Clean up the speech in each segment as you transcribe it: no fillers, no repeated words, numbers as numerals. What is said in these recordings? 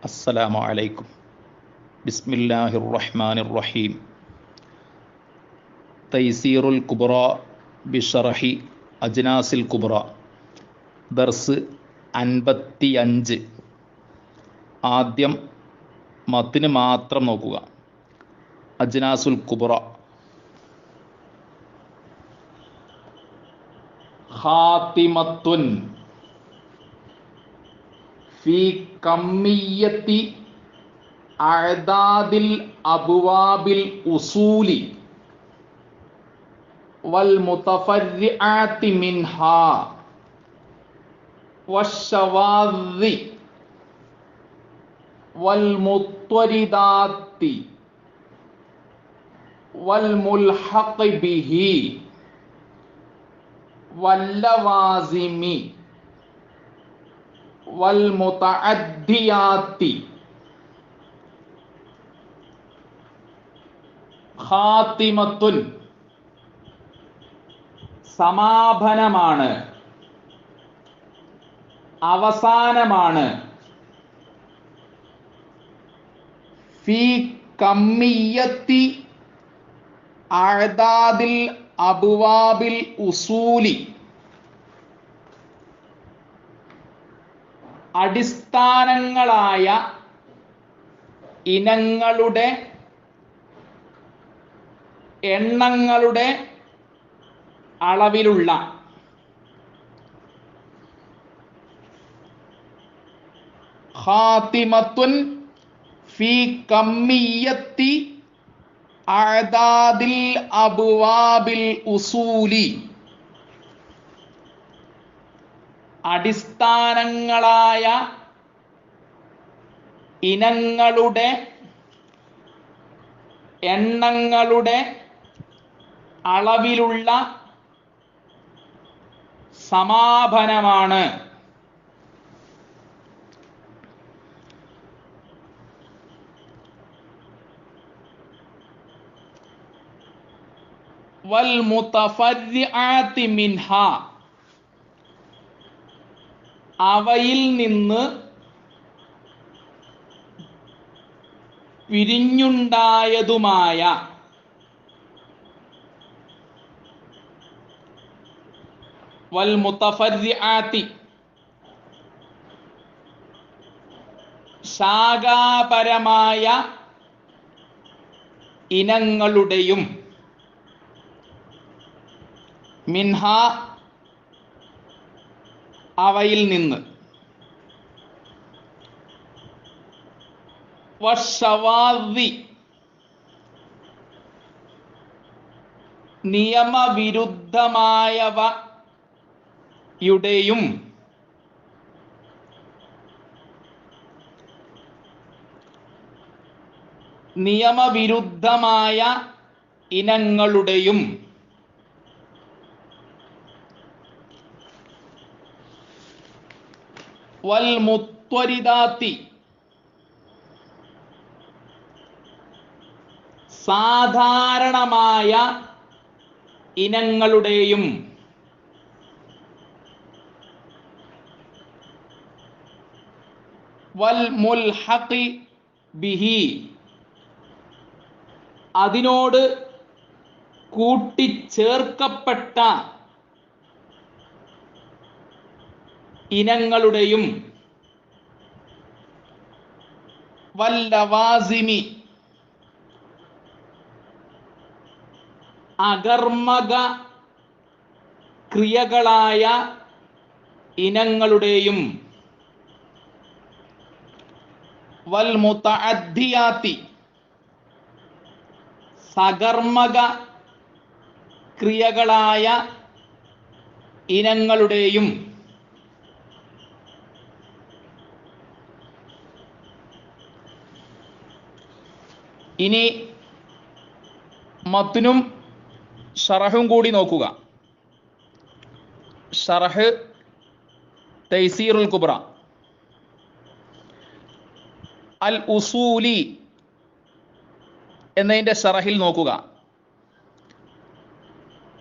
السلام عليكم بسم الله الرحمن الرحيم تيسير الكبرى بشرح أجناس الكبرى ദർസ് 55 ആദ്യം മത്തിന് മാത്രം നോക്കുക. അജ്നാസുൽ കുബ്ര. ഖാതിമത്തുൻ ഫീ കമ്മിയത്തി അഅദാദിൽ അബ്വാബിൽ ഉസൂലി വൽ മുതഫർരിആതി മിൻഹാ വശവാദി വൽ മുത്വരിദാത്തി വൽ മുൽഹഖ് ബിഹി വല്ലവാസിമി വൽ മുതഅദ്ദിയാത്തി. ഖാതിമത്തുൻ സമാപനമാണ്, അവസാനമാണ്. ഫീ കമ്മിയത്തി അഅദാദിൽ അബ്വാബിൽ ഉസൂലി അടിസ്ഥാനങ്ങളായ ഇനങ്ങളുടെ എണ്ണങ്ങളുടെ അളവിലുള്ള ഖാതിമത്തുൻ ഫീ കമ്മിയത്തി അഅദാദിൽ അബ്വാബിൽ ഉസൂലി അടിസ്ഥാനങ്ങളായ ഇനങ്ങളുടെ എണ്ണങ്ങളുടെ അളവിലുള്ള സമാപനമാണ്. വൽ മുതഫർരിആതി മിൻഹാ അവയിൽ നിന്ന് പിരിഞ്ഞുണ്ടായതുമായ വൽ മുതഫർരിആതി ശാഖാപരമായ ഇനങ്ങളുടെയും മിൻഹ അവയിൽ നിന്ന് വശവാദി നിയമവിരുദ്ധമായവയുടെയും നിയമവിരുദ്ധമായ ഇനങ്ങളുടെയും വൽ മുത്വരിദാത്തി സാധാരണമായ ഇനങ്ങളുടെയും വൽ മുൽഹഖി ബിഹി അതിനോട് കൂട്ടിച്ചേർക്കപ്പെട്ട ഇനങ്ങളുടെയും വല്ലവാസിമി അകർമ്മക ക്രിയകളായ ഇനങ്ങളുടെയും വൽ മുതഅദ്ദിയാത്തി സകർമ്മക ക്രിയകളായ ഇനങ്ങളുടെയും ഇനി മത്നും ഷറഹും കൂടി നോക്കുക. ഷറഹ് തൈസീറുൽ കുബ്ര. അൽ ഉസൂലി എന്നതിൻ്റെ ഷറഹിൽ നോക്കുക.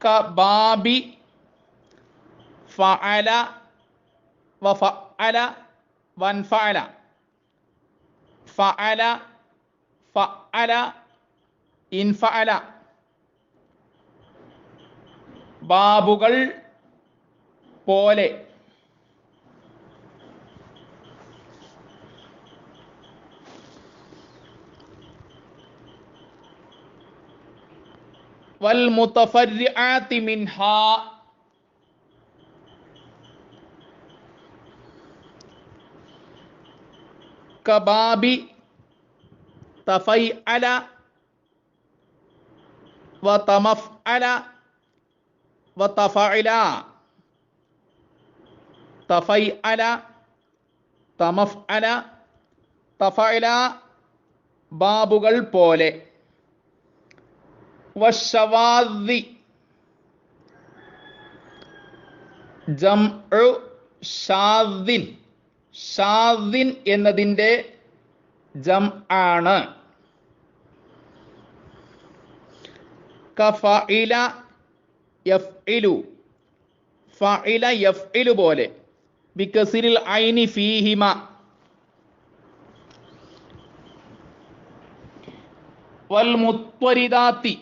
ക ബാബി ഫഅല വഫഅല വൻഫഅല ഫഅല ഫഅല ഇൻഫഅല ബാബുകൾ പോലെ. വൽ മുതഫർരിആതി മിൻഹാ കബാബി തഫൈഅല വതമഫ്അല വതഫഅല തഫൈഅല തമഫ്അല തഫഅല ബാബുകൾ പോലെ. വശവാദി ജംഉ ഷാദിൻ, ഷാദിൻ എന്നതിൻ്റെ ജം ആണ്. കഫഇല യഫ്ഇലു, ഫഇല യഫ്ഇലു പോലെ. ബികസ്രിൽ ഐനി ഫീഹിമ. വൽ മുത്വരിദാത്തി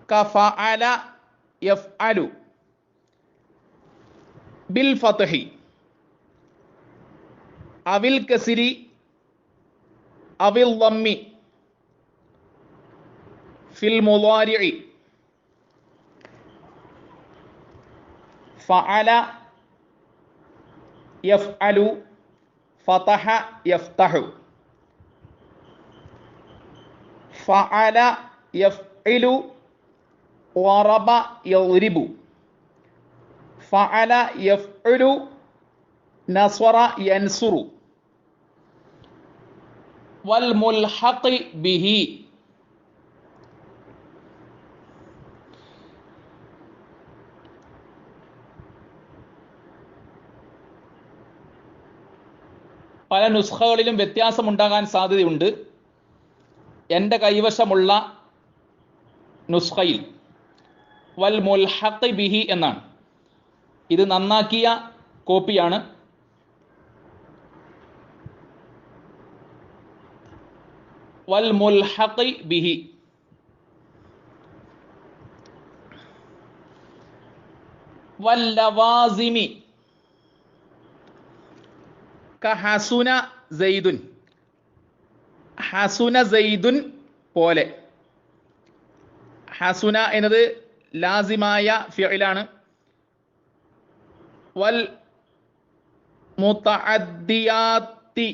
കഫഅല യഫ്അലു ബിൽ ഫത്ഹി അവിൽ കസ്രി അവിൽ ളമ്മി ഫിൽ മുളാരിഇ. ഫഅല യഫ്അലു ഫതഹ യഫ്തഹു. ഫഅല യഫ്ഇലു ളറബ യദ്രിബു. ഫഅല യഫ്ഉലു നസ്വറ യൻസുറു. വൽ മുൽഹഖി ബിഹി പല നുസ്ഖകളിലും വ്യത്യാസമുണ്ടാകാൻ സാധ്യതയുണ്ട്. എൻ്റെ കൈവശമുള്ള നുസ്ഖയിൽ വൽ മുൽഹഖി ബിഹി എന്നാണ്. ഇത് നന്നാക്കിയ കോപ്പിയാണ്. വൽ മുൽഹഖി ബിഹി. വൽ ലവാസിമി കഹസുന സൈദുൻ, ഹസുന സൈദുൻ പോലെ. ഹസുന എന്നത് ലാസിമായ ഫിഇലാണ്. വൽ മുതഅദ്ദിയാത്തി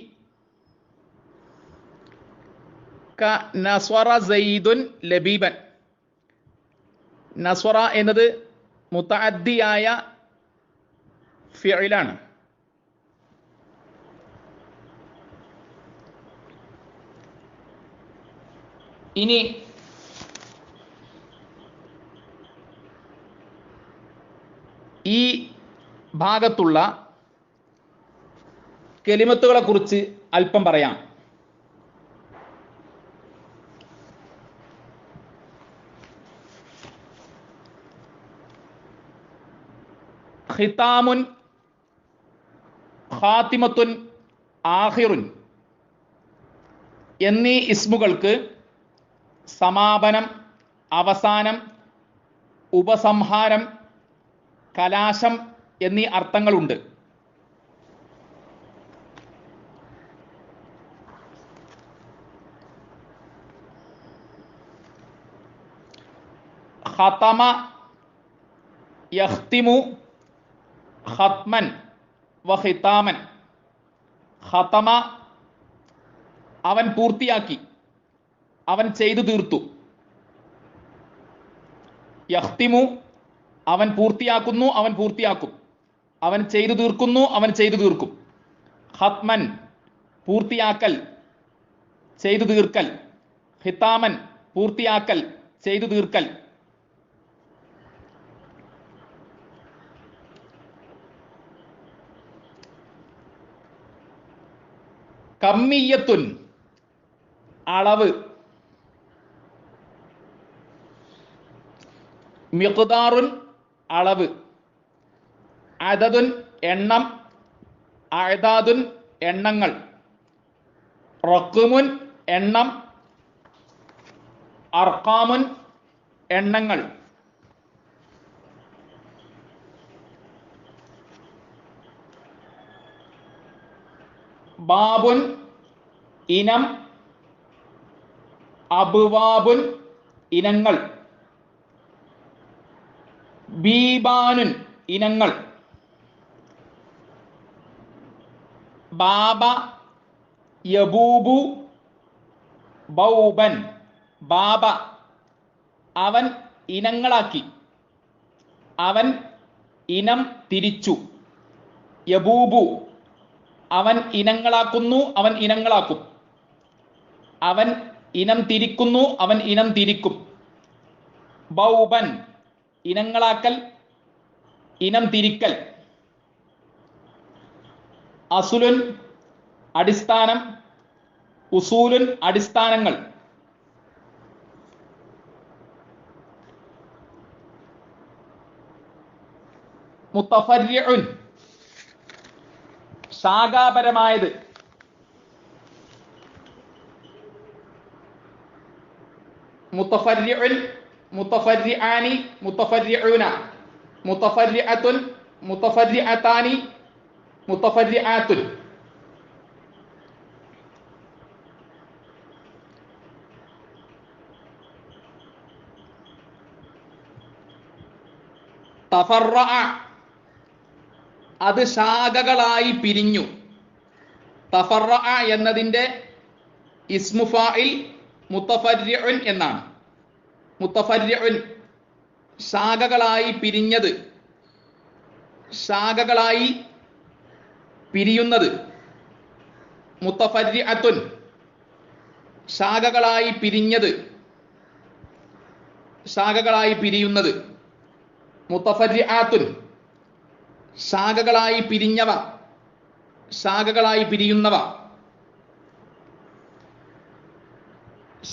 ക നസ്വറ സൈദുൻ ലബീബൻ. നസ്വറ എന്നത് മുതഅദ്ദിയായ ഫിഇലാണ്. ഇനി ഈ ഭാഗത്തുള്ള കെലിമത്തുകളെ കുറിച്ച് അല്പം പറയാം. ഖിതാമുൻ, ഖാത്തിമത്തുൻ, ആഖിറുൻ എന്നീ ഇസ്മുകൾക്ക് സമാപനം, അവസാനം, ഉപസംഹാരം, കലാശം എന്നീ അർത്ഥങ്ങളുണ്ട്. ഖതമ യഖ്തിമു ഖത്മൻ വഖിതാമൻ. ഖതമ അവൻ പൂർത്തിയാക്കി, അവൻ ചെയ്തു തീർത്തു. യഖ്തിമു അവൻ പൂർത്തിയാക്കുന്നു, അവൻ പൂർത്തിയാക്കും. അവൻ ചെയ്തു തീർക്കുന്നു, അവൻ ചെയ്തു തീർക്കും. ഖത്മൻ പൂർത്തിയാക്കൽ, ചെയ്തു തീർക്കൽ. ഖിതാമൻ പൂർത്തിയാക്കൽ, ചെയ്തു തീർക്കൽ. കമ്മിയത്തുൻ അളവ്. മിഖ്ദാറുൻ അളവ്. അദദുൻ എണ്ണം. അഅദാദുൻ എണ്ണങ്ങൾ. റഖ്മുൻ എണ്ണം, അർഖാമുൻ എണ്ണങ്ങൾ. ബാബുൻ ഇനം, അബ്വാബുൻ ഇനങ്ങൾ, ബീബാനുൻ ഇനങ്ങൾ. ബാബ യബൂബു ബൗബൻ, ബാബ അവൻ ഇനങ്ങളാക്കി, അവൻ ഇനം തിരിച്ചു. യബൂബു അവൻ ഇനങ്ങളാക്കുന്നു, അവൻ ഇനങ്ങളാക്കും. അവൻ ഇനം തിരിക്കുന്നു, അവൻ ഇനം തിരിക്കും. ബൗബൻ ഇനങ്ങളാക്കൽ, ഇനം തിരിക്കൽ. അസുലുൻ അടിസ്ഥാനം, ഉസൂലുൻ അടിസ്ഥാനങ്ങൾ. മുത്തഫർരിഉൻ ശാഖാപരമായത്. മുത്തഫർരിഉൻ, മുത്തഫർരിആനി, മുത്തഫർരിഊന, മുത്തഫർരിഅത്തുൻ, മുത്തഫർരിഅതാനി, മുത്തഫർരിആത്തുൻ. തഫറഅ അത് ശാഖകളായി പിരിഞ്ഞു. തഫറഅ എന്നതിൻ്റെ ഇസ്മു ഫാഇൽ മുത്തഫർരിഉൻ എന്നാണ്. മുത്തഫർരിഉൻ ശാഖകളായി പിരിഞ്ഞത്, ശാഖകളായി പിരിയുന്നത്. മുത്തഫർരിഅത്തുൻ ശാഖകളായി പിരിഞ്ഞത്, ശാഖകളായി പിരിയുന്നത്. മുത്തഫർരിആത്തുൻ ശാഖകളായി പിരിഞ്ഞവ, ശാഖകളായി പിരിയുന്നവ.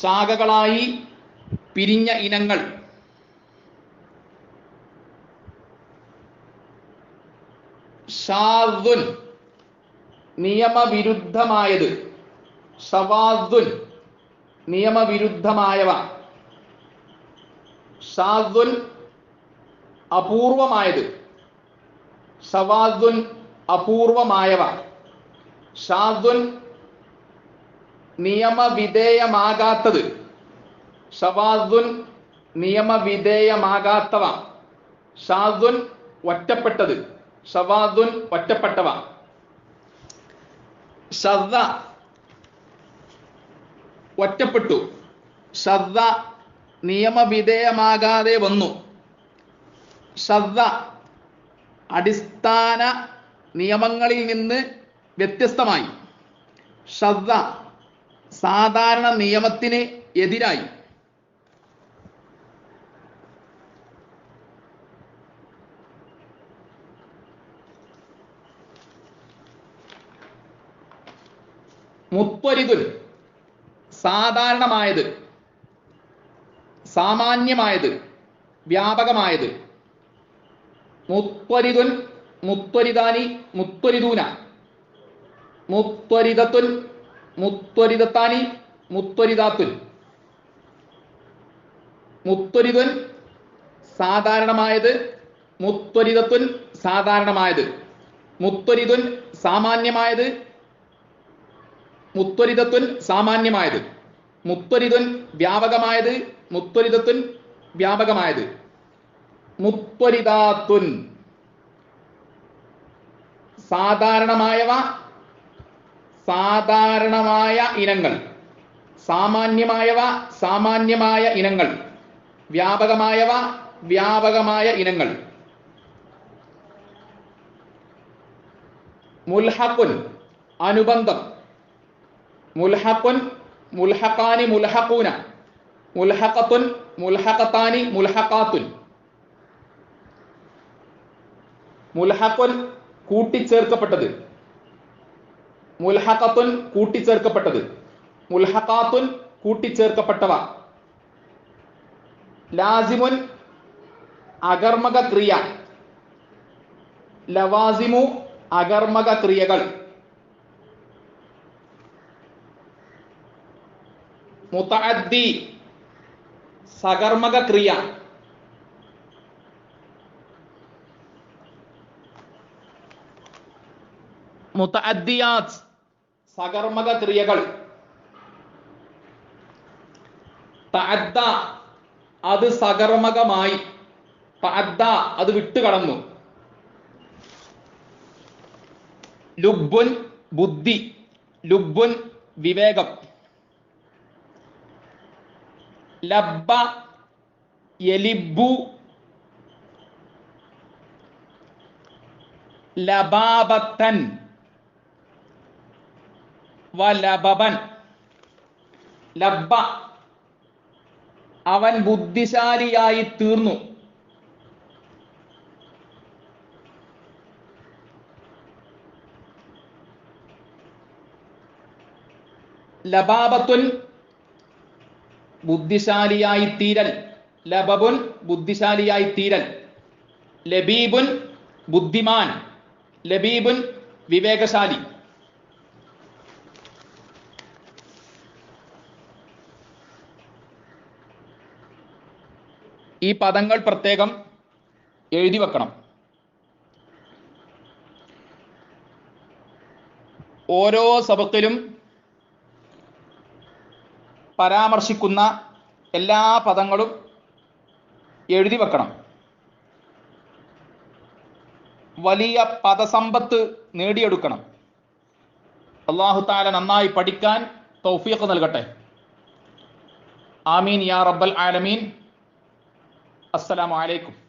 ശാഖകളായി പിരിഞ്ഞ ഇനങ്ങൾ. ഷാദുൻ നിയമവിരുദ്ധമായത്, ഷവാദുൻ നിയമവിരുദ്ധമായവ. ഷാദുൻ അപൂർവമായത്, ഷവാദുൻ അപൂർവമായവ. ഷാദുൻ നിയമവിധേയമാകാത്തത്, ഷവാദുൻ നിയമവിധേയമാകാത്തവ. ഷാദുൻ ഒറ്റപ്പെട്ടത്, ഷവാദുൻ ഒറ്റപ്പെട്ടവ. ഷദ്ദ ഒറ്റപ്പെട്ടു, ഷദ്ദ നിയമവിധേയമാകാതെ വന്നു. ഷദ്ദ അടിസ്ഥാന നിയമങ്ങളിൽ നിന്ന് വ്യത്യസ്തമായി. ഷദ്ദ സാധാരണ നിയമത്തിന് എതിരായി. മുത്വരിദുൻ സാധാരണമായത്, സാമാന്യമായത്, വ്യാപകമായത്. മുത്വരിദുൻ, മുത്വരിദാനി, മുത്വരിദൂന. മുത്വരിദത്തുൻ, മുത്വരിദത്താനി, മുത്വരിദാത്തുൻ. മുത്വരിദുൻ സാധാരണമായത്, മുത്വരിദത്തുൻ സാധാരണമായത്. മുത്വരിദുൻ സാമാന്യമായത്, മുത്വരിദത്തുൻ സാമാന്യമായത്. മുത്വരിദുൻ വ്യാപകമായത്, മുത്വരിദത്തുൻ വ്യാപകമായത്. മുത്വരിദാത്തുൻ സാധാരണമായവ, സാധാരണമായ ഇനങ്ങൾ. സാമാന്യമായവ, സാമാന്യമായ ഇനങ്ങൾ. വ്യാപകമായവ, വ്യാപകമായ ഇനങ്ങൾ. മുൽഹഖുൻ അനുബന്ധം. മുൽഹഖുൻ, മുൽഹഖാനി, മുൽഹഖൂന. മുൽഹഖത്തുൻ, മുൽഹഖത്താനി, മുൽഹഖാത്തുൻ. മുൽഹഖുൻ കൂട്ടിച്ചേർക്കപ്പെട്ടത്, മുൽഹഖത്തുൻ കൂട്ടിച്ചേർക്കപ്പെട്ടത്. മുൽഹഖാത്തുൻ കൂട്ടിച്ചേർക്കപ്പെട്ടവ. ലാസിമുൻ അകർമ്മക ക്രിയ, ലവാസിമു അകർമ്മക ക്രിയകൾ. മുതഅദ്ദി സകർമ്മക ക്രിയ. മുതഅദ്ദിയാത്ത് സകർമ്മക ക്രിയകൾ. തഅദ്ദ അത് സകർമ്മകമായി. തഅദ്ദ അത് വിട്ടുകടന്നു. ലുബ്ബുൻ ബുദ്ധി. ലുബ്ബുൻ വിവേകം. ലബ്ബ യലിബ്ബു ലബാബത്തൻ വലബബൻ. ലബ്ബ അവൻ ബുദ്ധിശാലിയായി തീർന്നു. ലബാബത്തുൻ ബുദ്ധിശാലിയായി തീരൽ. ലബബുൻ ബുദ്ധിശാലിയായി തീരൽ. ലബീബുൻ ബുദ്ധിമാൻ. ലബീബുൻ വിവേകശാലി. ഈ പദങ്ങൾ പ്രത്യേകം എഴുതി വെക്കണം. ഓരോ സബക്കിലും പരാമർശിക്കുന്ന എല്ലാ പദങ്ങളും എഴുതി വെക്കണം. വലിയ പദസമ്പത്ത് നേടിയെടുക്കണം. അല്ലാഹു തആല നന്നായി പഠിക്കാൻ തൗഫീഖ് നൽകട്ടെ. ആമീൻ യാ റബ്ബൽ ആലമീൻ. അസ്സലാമു അലൈക്കും.